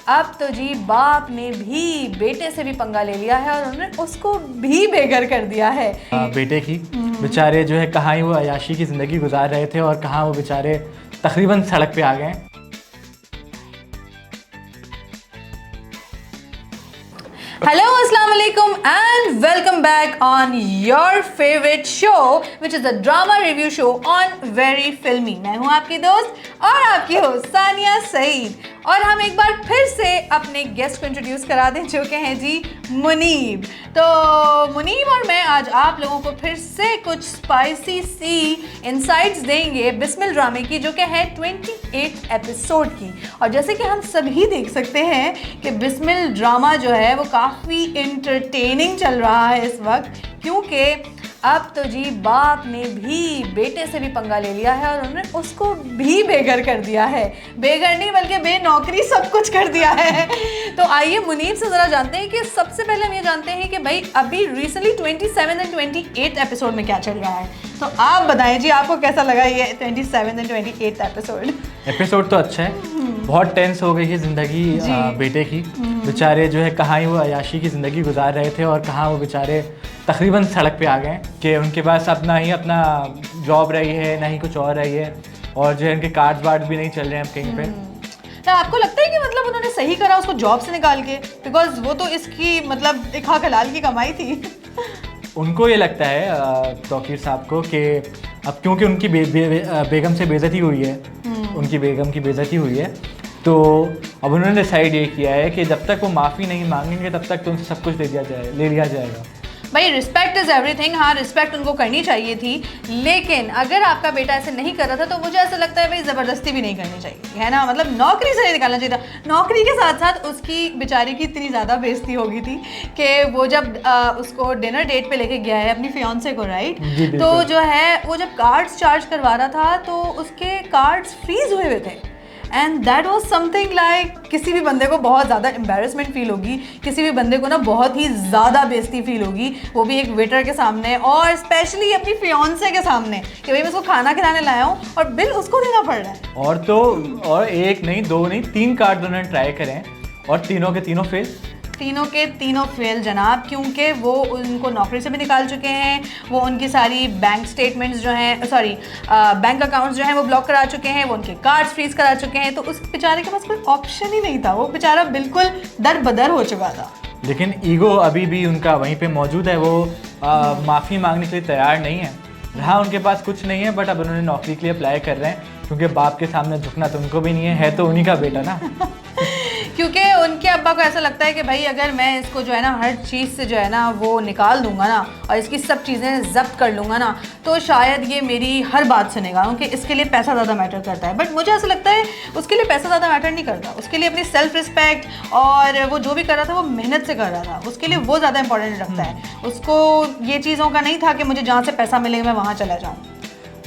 अब तो जी बाप ने भी बेटे से भी पंगा ले लिया है और उन्होंने उसको भी बेघर कर दिया है। बेटे की बेचारे जो है कहाँ ही वो अयाशी की ज़िंदगी गुजार रहे थे और कहाँ वो बेचारे तकरीबन सड़क पे आ गए। Hello, Assalamu alaikum and welcome back on your favorite show which is a drama review show on Very Filmy। मैं हूँ आपकी दोस्त और आपकी होस्ट सानिया सईद और हम एक बार फिर से अपने गेस्ट को इंट्रोड्यूस करा दें जो कि हैं जी मुनीब। तो मुनीब और मैं आज आप लोगों को फिर से कुछ स्पाइसी सी इनसाइट्स देंगे बिस्मिल ड्रामे की जो कि है 28 एपिसोड की। और जैसे कि हम सभी देख सकते हैं कि बिस्मिल ड्रामा जो है वो काफ़ी इंटरटेनिंग चल रहा है इस वक्त, क्योंकि अब तो जी बाप ने भी बेटे से भी पंगा ले लिया है और उन्होंने उसको भी बेघर कर दिया है। बेघर नहीं बल्कि बेनौकरी सब कुछ कर दिया है। तो आइए मुनीब से ज़रा जानते हैं कि सबसे पहले हम ये जानते हैं कि भाई अभी रिसेंटली 27 एंड 28 एपिसोड में क्या चल रहा है। तो आप बताएं जी, आपको कैसा लगा ये 27 एंड 28 एपिसोड? तो अच्छा है। बहुत टेंस हो गई है ज़िंदगी बेटे की। बेचारे जो है कहाँ ही वो अयाशी की ज़िंदगी गुजार रहे थे और कहाँ वो बेचारे तकरीबन सड़क पे आ गए कि उनके पास अपना जॉब रही है, ना ही कुछ और रही है, और जो है उनके कार्ड्स वार्ड्स भी नहीं चल रहे हैं कहीं पे। तो आपको लगता है कि मतलब उन्होंने सही करा उसको जॉब से निकाल के, बिकॉज वो तो इसकी मतलब एक हक हलाल की कमाई थी। उनको ये लगता है तौकीर साहब को कि अब क्योंकि उनकी बेगम से बेइज्जती हुई है, उनकी बेगम की बेइज्जती हुई है, तो अब उन्होंने डिसाइड ये किया है कि जब तक वो माफ़ी नहीं मांगेंगे तब तक तो उनसे सब कुछ ले लिया जाएगा। भाई रिस्पेक्ट इज़ एवरीथिंग। हाँ, रिस्पेक्ट उनको करनी चाहिए थी, लेकिन अगर आपका बेटा ऐसे नहीं कर रहा था तो मुझे ऐसा लगता है भाई ज़बरदस्ती भी नहीं करनी चाहिए, है ना। मतलब नौकरी से नहीं निकालना चाहिए था। नौकरी के साथ साथ उसकी बेचारी की इतनी ज़्यादा बेइज्जती हो गई थी कि वो जब उसको डिनर डेट पे लेके गया है अपनी फियांसे को, राइट, तो जो है वो जब कार्ड्स चार्ज करवा रहा था तो उसके कार्ड्स फ्रीज हुए हुए थे। And that was something like, किसी भी बंदे को बहुत ज़्यादा एम्बेरसमेंट फील होगी, किसी भी बंदे को ना बहुत ही ज़्यादा बेइज्जती फील होगी, वो भी एक वेटर के सामने और स्पेशली अपनी फियांसे के सामने कि भाई मैं उसको खाना खिलाने लाया हूँ और बिल उसको देना पड़ रहा है। और एक नहीं, दो नहीं, 3 कार्ड उन्होंने ट्राई करें और तीनों के तीनों फेल जनाब, क्योंकि वो उनको नौकरी से भी निकाल चुके हैं, वो उनकी सारी बैंक स्टेटमेंट्स जो हैं बैंक अकाउंट्स जो हैं वो ब्लॉक करा चुके हैं, वो उनके कार्ड्स फ्रीज करा चुके हैं। तो उस बेचारे के पास कोई ऑप्शन ही नहीं था, वो बेचारा बिल्कुल दर बदर हो चुका था। लेकिन ईगो अभी भी उनका वहीं पे मौजूद है। वो माफ़ी मांगने के लिए तैयार नहीं है। हाँ, उनके पास कुछ नहीं है, बट अब उन्होंने नौकरी के लिए अप्लाई कर रहे हैं क्योंकि बाप के सामने झुकना तो उनको भी नहीं है तो उन्हीं का बेटा ना। क्योंकि उनके अब्बा को ऐसा लगता है कि भाई अगर मैं इसको जो है ना हर चीज़ से जो है ना वो निकाल दूंगा ना और इसकी सब चीज़ें जब्त कर लूँगा ना तो शायद ये मेरी हर बात सुनेगा, क्योंकि इसके लिए पैसा ज़्यादा मैटर करता है। बट मुझे ऐसा लगता है उसके लिए पैसा ज़्यादा मैटर नहीं करता, उसके लिए अपनी सेल्फ रिस्पेक्ट और वो जो भी कर रहा था वो मेहनत से कर रहा था, उसके लिए वो ज़्यादा इंपॉर्टेंट रखता है। उसको ये चीज़ों का नहीं था कि मुझे जहाँ से पैसा मिलेगा मैं वहाँ चला जाऊँ।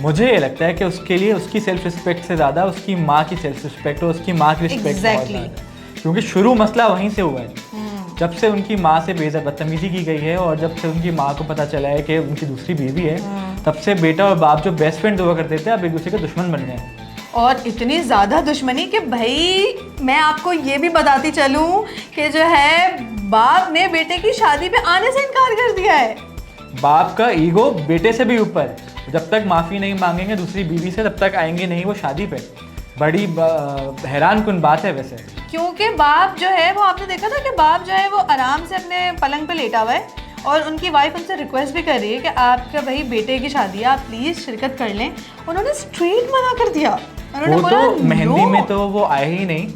मुझे ये लगता है कि उसके लिए उसकी सेल्फ रिस्पेक्ट से ज़्यादा उसकी माँ की सेल्फ रिस्पेक्ट और उसकी माँ की रिस्पेक्ट क्योंकि शुरू मसला वहीं से हुआ है। जब से उनकी माँ से बदतमीजी की गई है और जब से उनकी माँ को पता चला है कि उनकी दूसरी बीवी है, तब से बेटा और बाप जो बेस्ट फ्रेंड हुआ करते थे अब एक दूसरे के दुश्मन बन गए। और इतनी ज़्यादा दुश्मनी कि भाई मैं आपको ये भी बताती चलूँ कि जो है बाप ने बेटे की शादी पे आने से इनकार कर दिया है। बाप का ईगो बेटे से भी ऊपर, जब तक माफ़ी नहीं मांगेंगे दूसरी बीवी से तब तक आएंगे नहीं वो शादी पे। बड़ी हैरान कुन बात है वैसे, क्योंकि बाप जो है वो आपने देखा था कि बाप जो है वो आराम से अपने पलंग पे लेटा हुआ है और उनकी वाइफ उनसे रिक्वेस्ट भी कर रही है कि आपका भाई बेटे की शादी है, आप प्लीज़ शिरकत कर लें। उन्होंने स्ट्रेट मना कर दिया। वो तो मेहंदी में तो वो आए ही नहीं।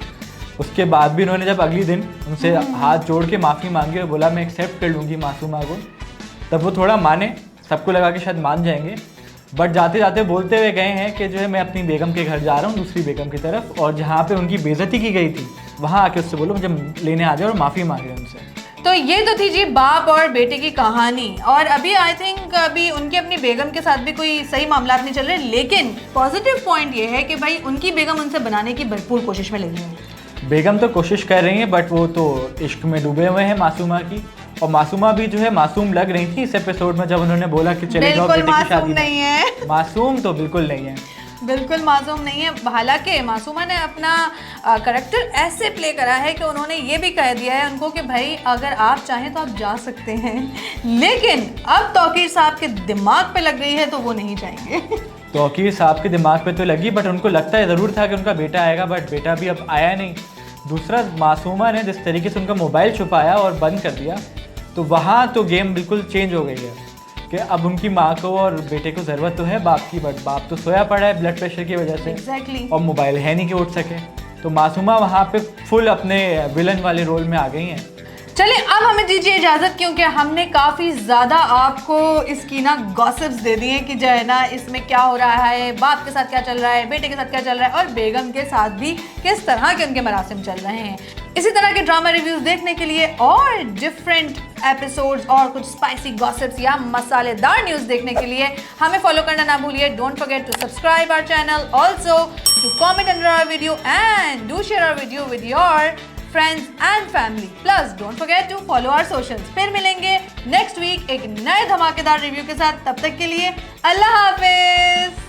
उसके बाद भी उन्होंने जब अगली दिन उनसे हाथ जोड़ के माफ़ी मांगी और बोला मैं एक्सेप्ट कर लूँगी मासूमा को, तब वो थोड़ा माने। सबको लगा कि शायद मान जाएंगे, बट जाते जाते बोलते हुए गए हैं कि जो है मैं अपनी बेगम के घर जा रहा हूँ, दूसरी बेगम की तरफ, और जहाँ पे उनकी बेइज्जती की गई थी वहाँ आके उससे बोलो मुझे लेने आ जाए और माफ़ी मांगे उनसे। तो ये तो थी जी बाप और बेटे की कहानी। और अभी आई थिंक अभी उनकी अपनी बेगम के साथ भी कोई सही मामला नहीं चल रहे, लेकिन पॉजिटिव पॉइंट ये है कि भाई उनकी बेगम उनसे बनाने की भरपूर कोशिश में लगी है। बेगम तो कोशिश कर रही है, बट वो तो इश्क में डूबे हुए हैं मासूमा की। और मासूमा भी जो है मासूम लग रही थी इस एपिसोड में जब उन्होंने बोला कि चले जाओ बेटे की शादी। नहीं है, मासूम तो बिल्कुल नहीं है। बिल्कुल मासूम नहीं है। हालांकि मासूमा ने अपना करैक्टर ऐसे प्ले करा है कि उन्होंने ये भी कह दिया है उनको कि भाई अगर आप चाहें तो आप जा सकते हैं, लेकिन अब तौकीर साहब के दिमाग पे लग गई है तो वो नहीं जाएंगे। तौकीर साहब के दिमाग पे तो लगी, बट उनको लगता है ज़रूर था कि उनका बेटा आएगा, बट बेटा भी अब आया नहीं। दूसरा, मासूमा ने जिस तरीके से उनका मोबाइल छुपाया और बंद कर दिया, तो वहाँ तो गेम बिल्कुल चेंज हो गई है कि अब उनकी माँ को और बेटे को ज़रूरत तो है बाप की, बट बाप तो सोया पड़ा है ब्लड प्रेशर की वजह से। Exactly. और मोबाइल है नहीं कि उठ सके, तो मासूमा वहाँ पे फुल अपने विलन वाले रोल में आ गई हैं। चलिए अब हमें दीजिए इजाज़त, क्योंकि हमने काफ़ी ज़्यादा आपको इसकी ना गॉसिप्स दे दी हैं कि जो है ना इसमें क्या हो रहा है, बाप के साथ क्या चल रहा है, बेटे के साथ क्या चल रहा है और बेगम के साथ भी किस तरह के उनके मरासिम चल रहे हैं। इसी तरह के ड्रामा रिव्यूज़ देखने के लिए और डिफरेंट एपिसोड्स और कुछ स्पाइसी गॉसिप्स या मसालेदार न्यूज़ देखने के लिए हमें फॉलो करना ना भूलिए। Don't forget to subscribe our channel, also to comment under our video and do share our video with your friends and family. Plus don't forget to follow our socials. फिर मिलेंगे next week एक नए धमाकेदार review के साथ। तब तक के लिए अल्लाह हाफिज।